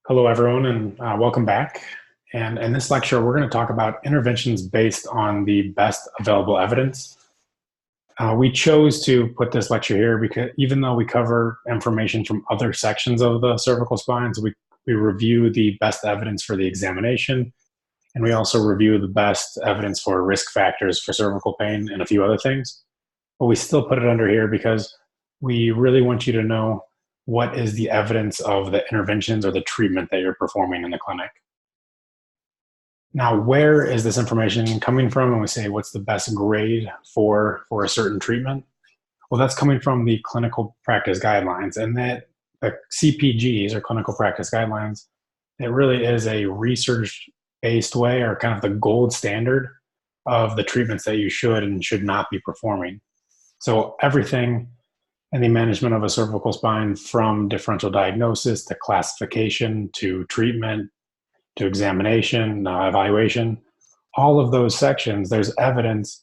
Hello, everyone, and welcome back. And in this lecture, we're going to talk about interventions based on the best available evidence. We chose to put this lecture here because even though we cover information from other sections of the cervical spines, we review the best evidence for the examination, and we also review the best evidence for risk factors for cervical pain and a few other things. But we still put it under here because we really want you to know what is the evidence of the interventions or the treatment that you're performing in the clinic. Now, where is this information coming from? And we say, what's the best grade for a certain treatment? Well, that's coming from the clinical practice guidelines, and that the CPGs or clinical practice guidelines, it really is a research-based way or kind of the gold standard of the treatments that you should and should not be performing. So everything in the management of a cervical spine, from differential diagnosis to classification to treatment to examination, evaluation, all of those sections, there's evidence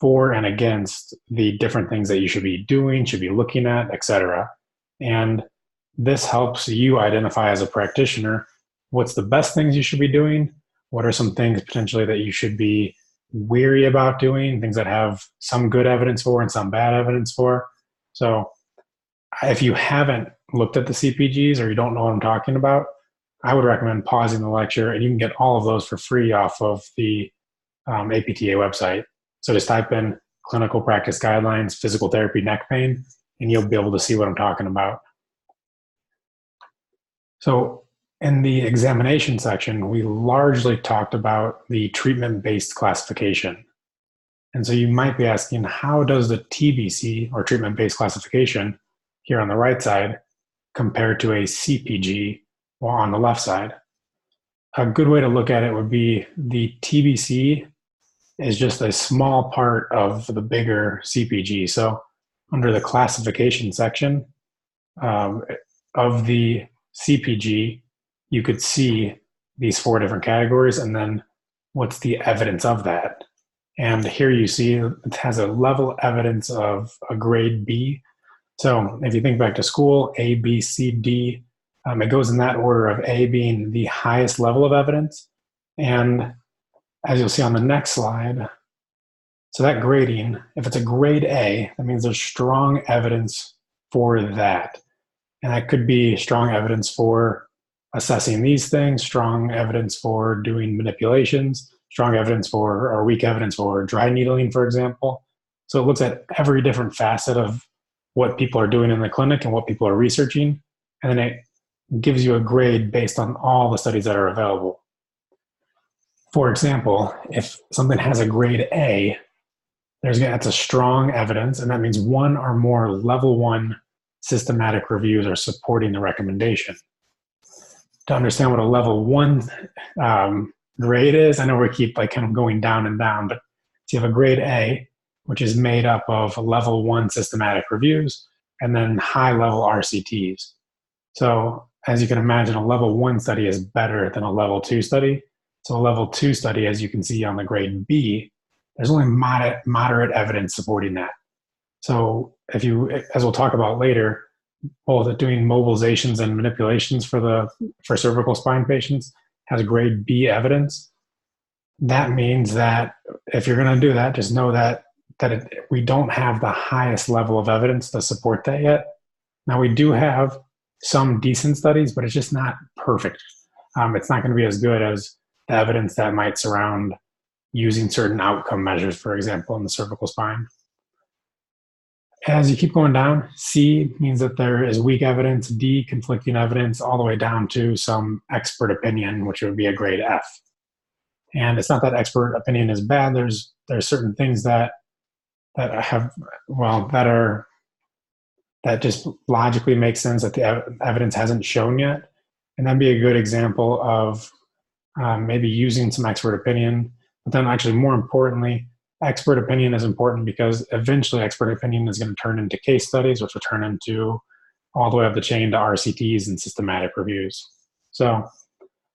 for and against the different things that you should be doing, should be looking at, etc. And this helps you identify as a practitioner what's the best things you should be doing, what are some things potentially that you should be weary about doing, things that have some good evidence for and some bad evidence for. So if you haven't looked at the CPGs or you don't know what I'm talking about, I would recommend pausing the lecture, and you can get all of those for free off of the APTA website. So just type in clinical practice guidelines, physical therapy, neck pain, and you'll be able to see what I'm talking about. So in the examination section, we largely talked about the treatment-based classification. And so you might be asking, how does the TBC or treatment-based classification here on the right side compare to a CPG on the left side? A good way to look at it would be the TBC is just a small part of the bigger CPG. So under the classification section of the CPG, you could see these four different categories and then what's the evidence of that. And here you see it has a level evidence of a grade B. So if you think back to school, A, B, C, D, it goes in that order of A being the highest level of evidence. And as you'll see on the next slide, so that grading, if it's a grade A, that means there's strong evidence for that. And that could be strong evidence for assessing these things, strong evidence for doing manipulations, strong evidence for, or weak evidence for dry needling, for example. So it looks at every different facet of what people are doing in the clinic and what people are researching. And then it gives you a grade based on all the studies that are available. For example, if something has a grade A, that's a strong evidence, and that means one or more level 1 systematic reviews are supporting the recommendation. To understand what a level 1 grade is, I know we keep kind of going down and down, but so you have a grade A, which is made up of level 1 systematic reviews and then high level RCTs. So as you can imagine, a level 1 study is better than a level 2 study. So a level 2 study, as you can see on the grade B, there's only moderate evidence supporting that. So if you, as we'll talk about later, both doing mobilizations and manipulations for cervical spine patients has grade B evidence. That means that if you're going to do that, just know that we don't have the highest level of evidence to support that yet. Now, we do have some decent studies, but it's just not perfect. It's not going to be as good as the evidence that might surround using certain outcome measures, for example, in the cervical spine. As you keep going down, C means that there is weak evidence, D, conflicting evidence, all the way down to some expert opinion, which would be a grade F. And it's not that expert opinion is bad. There's certain things that just logically make sense that the evidence hasn't shown yet. And that'd be a good example of maybe using some expert opinion. But then actually more importantly, expert opinion is important because eventually expert opinion is going to turn into case studies, which will turn into all the way up the chain to RCTs and systematic reviews. So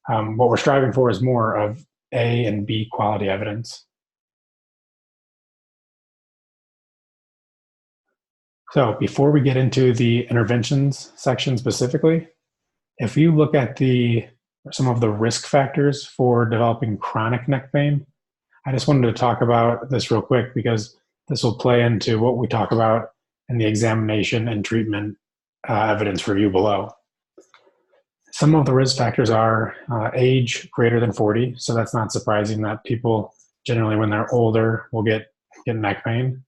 what we're striving for is more of A and B quality evidence. So before we get into the interventions section specifically, If you look at some of the risk factors for developing chronic neck pain, I just wanted to talk about this real quick because this will play into what we talk about in the examination and treatment evidence review below. Some of the risk factors are age greater than 40, so that's not surprising that people generally when they're older will get neck pain.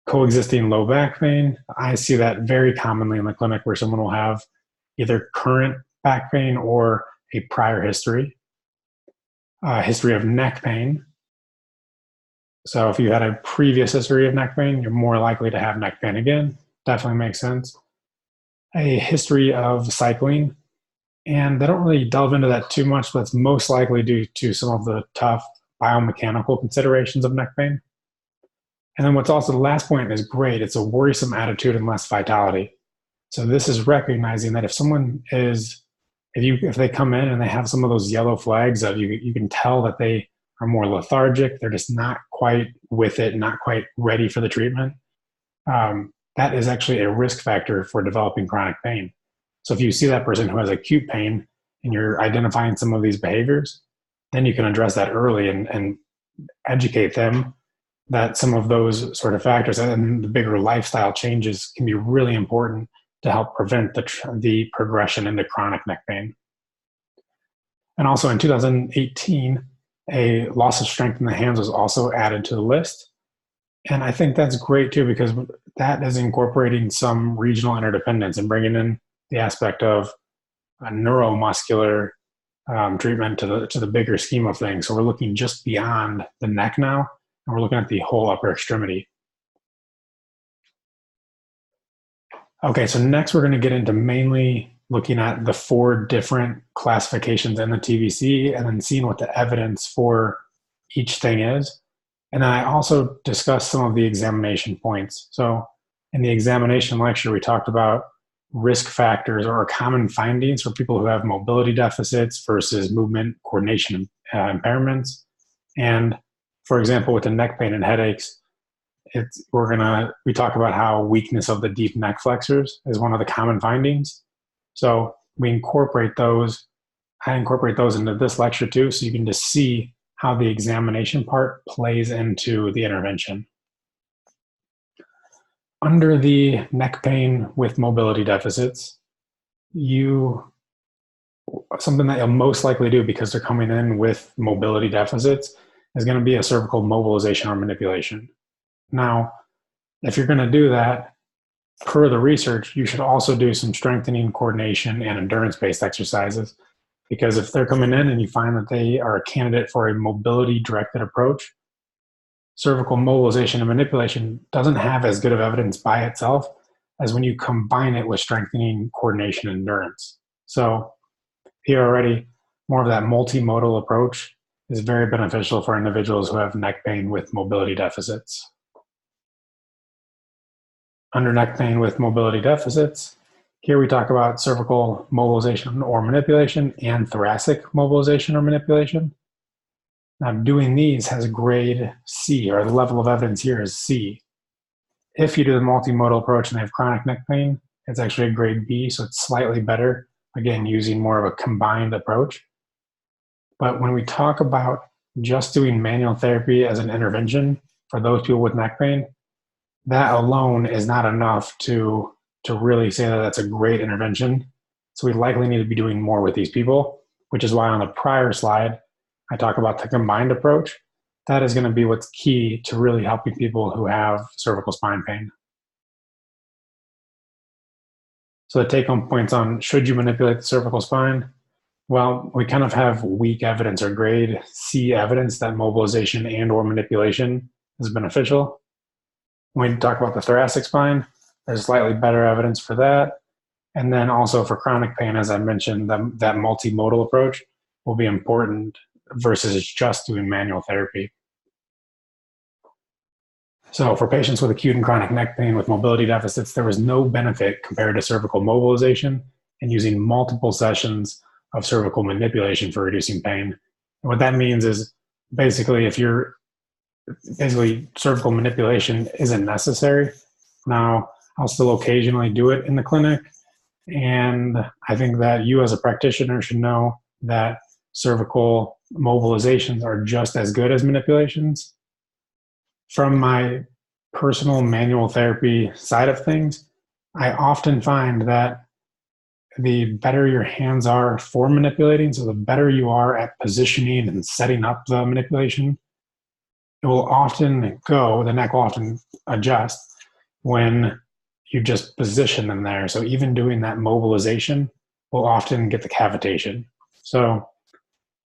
Coexisting low back pain, I see that very commonly in the clinic where someone will have either current back pain or a prior history. History of neck pain. So if you had a previous history of neck pain, you're more likely to have neck pain again. Definitely makes sense. A history of cycling, and they don't really delve into that too much, but it's most likely due to some of the tough biomechanical considerations of neck pain. And then what's also the last point is great. It's a worrisome attitude and less vitality. So this is recognizing that if someone is, if they come in and they have some of those yellow flags of you can tell that they are more lethargic, they're just not quite with it, not quite ready for the treatment. That is actually a risk factor for developing chronic pain. So if you see that person who has acute pain and you're identifying some of these behaviors, then you can address that early and educate them that some of those sort of factors and the bigger lifestyle changes can be really important to help prevent the progression into chronic neck pain. And also in 2018, a loss of strength in the hands was also added to the list. And I think that's great too, because that is incorporating some regional interdependence and bringing in the aspect of a neuromuscular treatment to the bigger scheme of things. So we're looking just beyond the neck now, and we're looking at the whole upper extremity. Okay, so next we're going to get into mainly looking at the 4 different classifications in the TBC and then seeing what the evidence for each thing is. And then I also discussed some of the examination points. So in the examination lecture, we talked about risk factors or common findings for people who have mobility deficits versus movement coordination impairments. And for example, with the neck pain and headaches, we talk about how weakness of the deep neck flexors is one of the common findings. So we incorporate those. I incorporate those into this lecture too, so you can just see how the examination part plays into the intervention. Under the neck pain with mobility deficits, something that you'll most likely do because they're coming in with mobility deficits is going to be a cervical mobilization or manipulation. Now, if you're going to do that, per the research, you should also do some strengthening, coordination, and endurance-based exercises. Because if they're coming in and you find that they are a candidate for a mobility-directed approach, cervical mobilization and manipulation doesn't have as good of evidence by itself as when you combine it with strengthening, coordination, and endurance. So here already, more of that multimodal approach is very beneficial for individuals who have neck pain with mobility deficits. Under neck pain with mobility deficits, here we talk about cervical mobilization or manipulation and thoracic mobilization or manipulation. Now, doing these has a grade C, or the level of evidence here is C. If you do the multimodal approach and they have chronic neck pain, it's actually a grade B, so it's slightly better, again, using more of a combined approach. But when we talk about just doing manual therapy as an intervention for those people with neck pain, that alone is not enough to really say that that's a great intervention. So we likely need to be doing more with these people, which is why on the prior slide, I talk about the combined approach. That is going to be what's key to really helping people who have cervical spine pain. So the take-home points on should you manipulate the cervical spine? Well, we kind of have weak evidence or grade C evidence that mobilization and or manipulation is beneficial. When we talk about the thoracic spine, there's slightly better evidence for that. And then also for chronic pain, as I mentioned, that multimodal approach will be important versus just doing manual therapy. So for patients with acute and chronic neck pain with mobility deficits, there was no benefit compared to cervical mobilization and using multiple sessions of cervical manipulation for reducing pain. And what that means is basically cervical manipulation isn't necessary. Now, I'll still occasionally do it in the clinic, And I think that you as a practitioner should know that cervical mobilizations are just as good as manipulations. From my personal manual therapy side of things, I often find that the better your hands are for manipulating, so the better you are at positioning and setting up the manipulation, it will often go, the neck will often adjust when you just position them there. So even doing that mobilization will often get the cavitation. So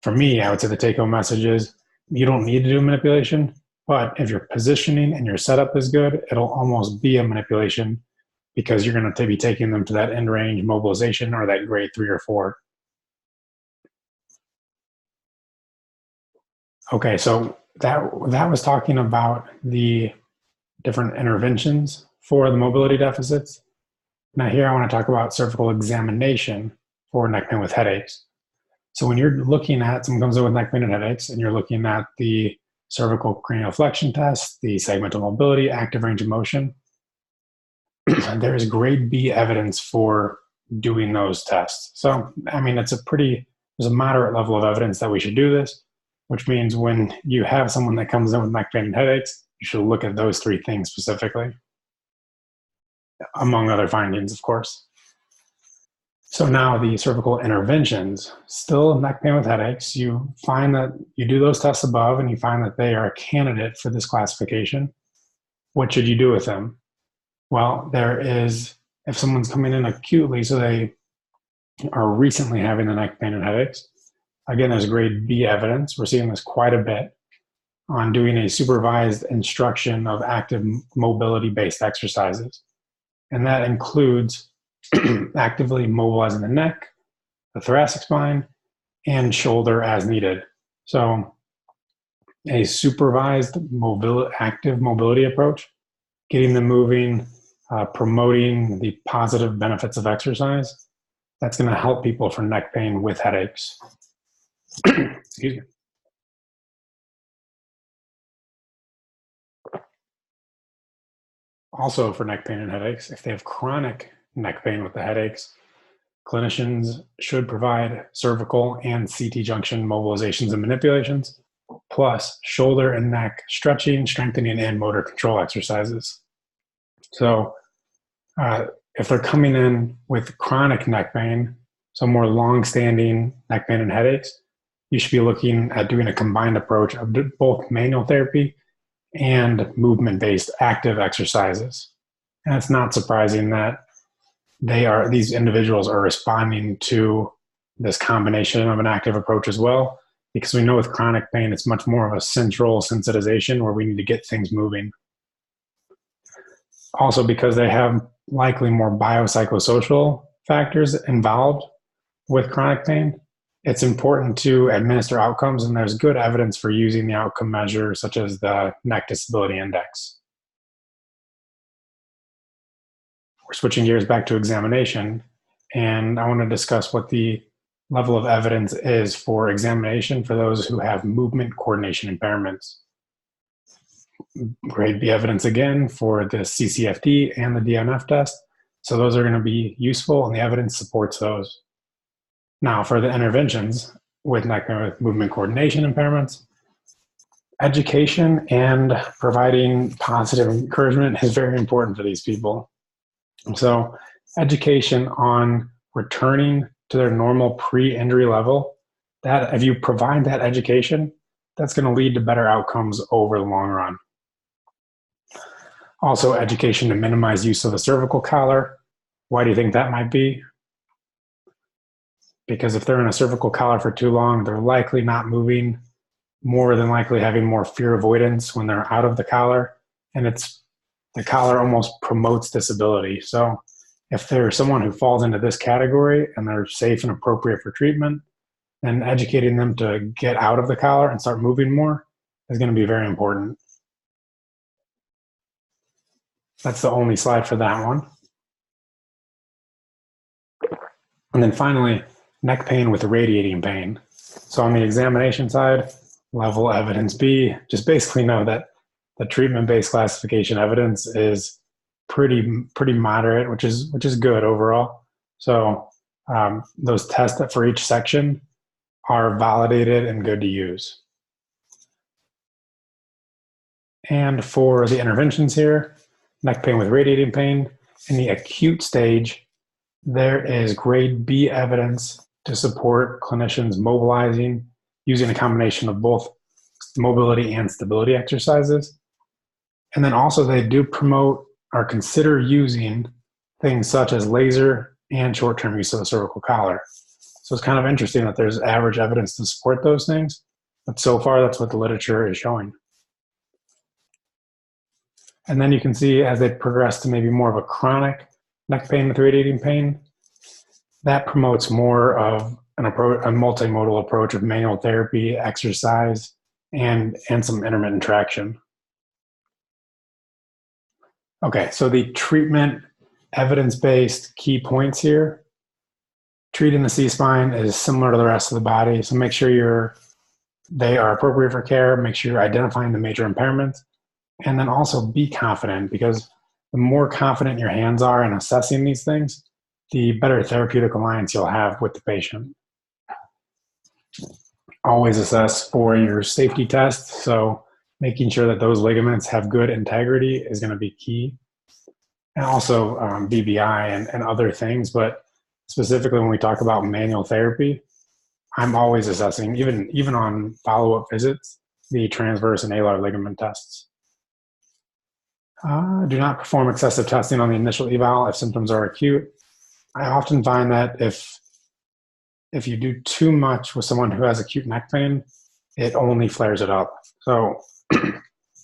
for me, I would say the take home message is you don't need to do manipulation, but if your positioning and your setup is good, it'll almost be a manipulation because you're going to be taking them to that end range mobilization or that grade 3 or 4. Okay, so that was talking about the different interventions for the mobility deficits. Now here I want to talk about cervical examination for neck pain with headaches. So when you're looking at someone comes in with neck pain and headaches, and you're looking at the cervical cranial flexion test, the segmental mobility, active range of motion, there is grade B evidence for doing those tests. So, I mean, there's a moderate level of evidence that we should do this, which means when you have someone that comes in with neck pain and headaches, you should look at those 3 things specifically, among other findings, of course. So now the cervical interventions, still neck pain with headaches, you find that you do those tests above and you find that they are a candidate for this classification. What should you do with them? Well, if someone's coming in acutely, so they are recently having the neck pain and headaches, again, there's grade B evidence. We're seeing this quite a bit on doing a supervised instruction of active mobility-based exercises. And that includes actively mobilizing the neck, the thoracic spine, and shoulder as needed. So a supervised active mobility approach, getting them moving, promoting the positive benefits of exercise, that's going to help people for neck pain with headaches. Excuse me. Also for neck pain and headaches, if they have chronic neck pain with the headaches, clinicians should provide cervical and CT junction mobilizations and manipulations, plus shoulder and neck stretching, strengthening, and motor control exercises. So if they're coming in with chronic neck pain, so more long-standing neck pain and headaches, you should be looking at doing a combined approach of both manual therapy and movement-based active exercises. And it's not surprising that these individuals are responding to this combination of an active approach as well, because we know with chronic pain, it's much more of a central sensitization where we need to get things moving. Also because they have likely more biopsychosocial factors involved with chronic pain, it's important to administer outcomes, and there's good evidence for using the outcome measure such as the Neck Disability Index. We're switching gears back to examination, and I want to discuss what the level of evidence is for examination for those who have movement coordination impairments. Grade B evidence again for the CCFT and the DNF test. So those are going to be useful, and the evidence supports those. Now for the interventions with movement coordination impairments, education and providing positive encouragement is very important for these people. So education on returning to their normal pre-injury level, that if you provide that education, that's going to lead to better outcomes over the long run. Also, education to minimize use of the cervical collar. Why do you think that might be? Because if they're in a cervical collar for too long, they're likely not moving, more than likely having more fear avoidance when they're out of the collar. And the collar almost promotes disability. So if there's someone who falls into this category and they're safe and appropriate for treatment, then educating them to get out of the collar and start moving more is going to be very important. That's the only slide for that one. And then finally, neck pain with radiating pain. So on the examination side, level evidence B, just basically know that the treatment-based classification evidence is pretty moderate, which is good overall. So those tests for each section are validated and good to use. And for the interventions here, neck pain with radiating pain, in the acute stage, there is grade B evidence to support clinicians mobilizing using a combination of both mobility and stability exercises. And then also they do promote or consider using things such as laser and short-term use of the cervical collar. So it's kind of interesting that there's average evidence to support those things, but so far that's what the literature is showing. And then you can see as they progress to maybe more of a chronic neck pain with radiating pain, that promotes more of an approach, a multimodal approach of manual therapy, exercise, and some intermittent traction. Okay, so the treatment evidence-based key points here. Treating the C-spine is similar to the rest of the body, so make sure they are appropriate for care, make sure you're identifying the major impairments, and then also be confident, because the more confident your hands are in assessing these things, the better therapeutic alliance you'll have with the patient. Always assess for your safety tests, so making sure that those ligaments have good integrity is going to be key. And also BBI and other things, but specifically when we talk about manual therapy, I'm always assessing, even on follow-up visits, the transverse and alar ligament tests. Do not perform excessive testing on the initial eval if symptoms are acute. I often find that if you do too much with someone who has acute neck pain, it only flares it up. So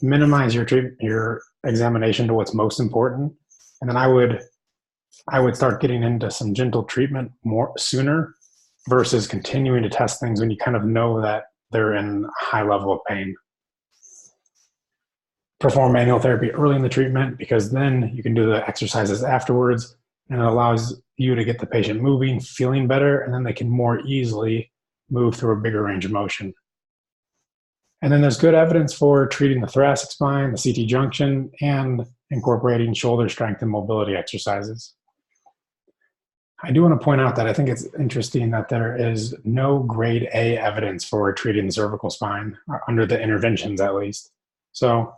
minimize your examination to what's most important. And then I would start getting into some gentle treatment more sooner versus continuing to test things when you kind of know that they're in a high level of pain. Perform manual therapy early in the treatment, because then you can do the exercises afterwards, and it allows you to get the patient moving, feeling better, and then they can more easily move through a bigger range of motion. And then there's good evidence for treating the thoracic spine, the CT junction, and incorporating shoulder strength and mobility exercises. I do want to point out that I think it's interesting that there is no grade A evidence for treating the cervical spine, under the interventions at least. So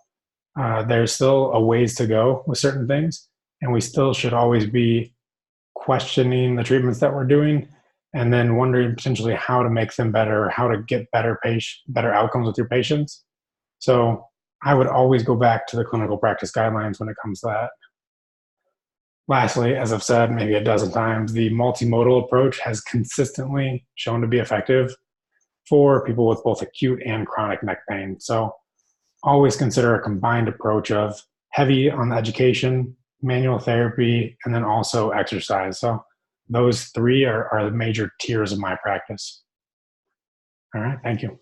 there's still a ways to go with certain things, and we still should always be questioning the treatments that we're doing and then wondering potentially how to make them better, how to get better outcomes with your patients. So I would always go back to the clinical practice guidelines when it comes to that. Lastly, as I've said maybe a dozen times, the multimodal approach has consistently shown to be effective for people with both acute and chronic neck pain. So always consider a combined approach of heavy on the education, manual therapy, and then also exercise. So those three are the major tiers of my practice. All right, thank you.